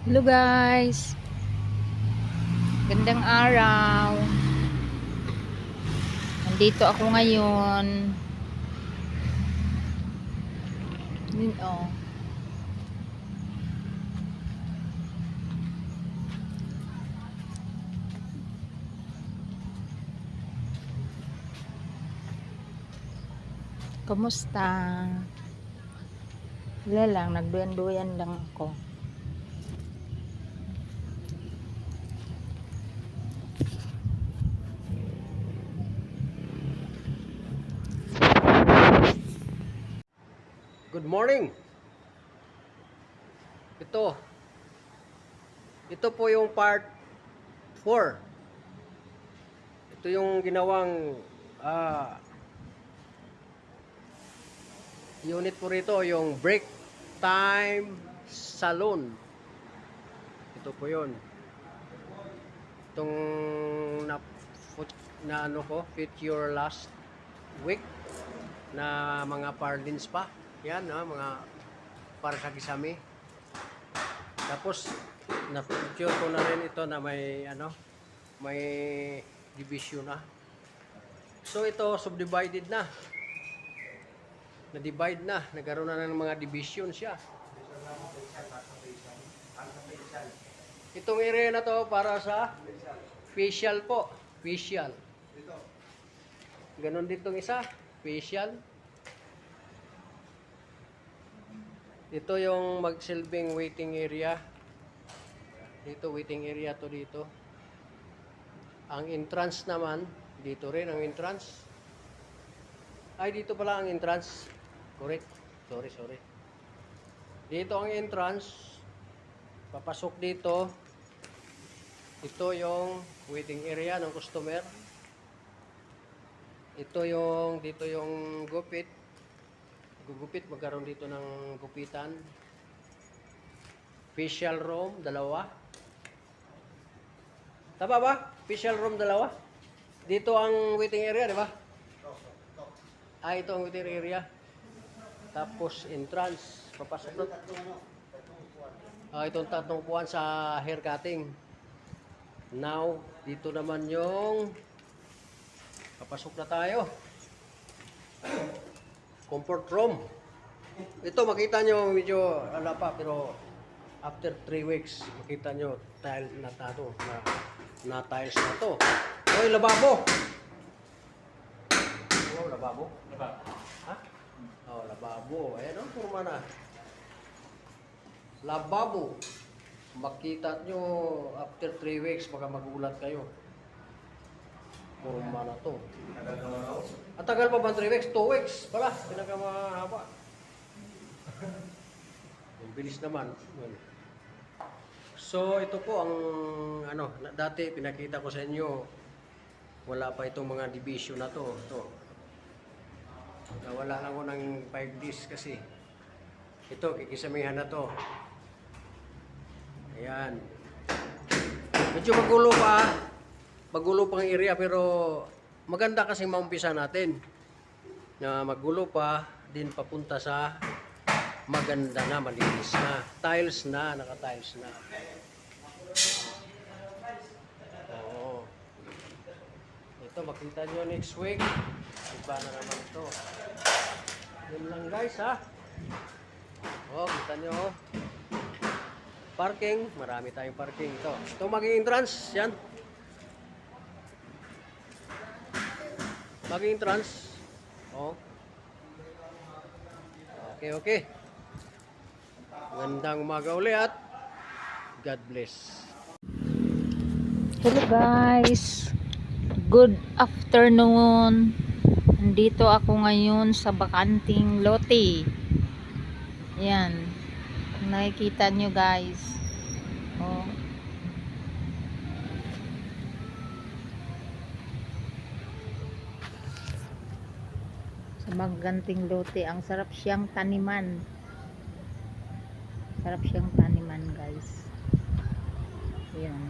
Hello guys, gandang araw. Nandito ako ngayon. Oh. Kumusta? Wala lang, nagduyan-duyan lang ako. Good morning. Ito po yung part 4. Ito yung ginawang unit po rito, yung break time salon. Ito po yun. Itong na ano ko, fit your last week na mga parlins pa. Yan, mga para sa kisame. Tapos na-picture ko na rin ito na may division na. So ito subdivided na. Na-divide na, nagkaroon na ng mga division siya. Itong area na to para sa facial po, facial. Ganon din tong isa, facial. Ito yung magsilbing waiting area. Dito waiting area to dito. Ang entrance naman, dito rin ang entrance. Ay, dito pala ang entrance. Correct. Sorry. Dito ang entrance. Papasok dito. Ito yung waiting area ng customer. Dito yung gupit. Gugupit, magkaroon dito ng gupitan. Facial room, 2. Tama ba? Facial room, 2. Dito ang waiting area, di ba? Ito ang waiting area. Tapos entrance, papasok doon. Itong 3 upuan sa hair cutting. Now, dito naman yung papasok na tayo. Comfort room. Ito makita nyo medyo pa, pero after 3 weeks makita nyo tile na tato na tiles na to. Oy, lababo. Oh, lababo. Ha? Oh, lababo. Ayan oh, forma na. Lababo. Makita nyo after 3 weeks baka magulat kayo. Forma na to. At tagal pa ba 3 weeks? 2 weeks pala. Pinakamahaba. Ang bilis naman. So, ito po ang dati pinakita ko sa inyo. Wala pa itong mga division na to. Ito. Wala lang ako ng 5 days kasi. Ito, kikisamihan na to. Ayan. Medyo magulo pa. Magulo pang area pero maganda kasi maumpisa natin na magulo pa din papunta sa maganda na, malinis na, tiles na, naka-tiles na. Oo. Ito makita nyo next week, iba na naman ito. Yun lang guys ha. Kita nyo parking, marami tayong parking. Ito maging entrance yan. Maging entrance. Okay. Magandang umaga ulit at God bless. Hello guys, good afternoon. Nandito ako ngayon sa bakanting lote. Yan, nakikita nyo guys. Sa bakanting lote, ang sarap siyang taniman. Sarap siyang taniman guys. Yan.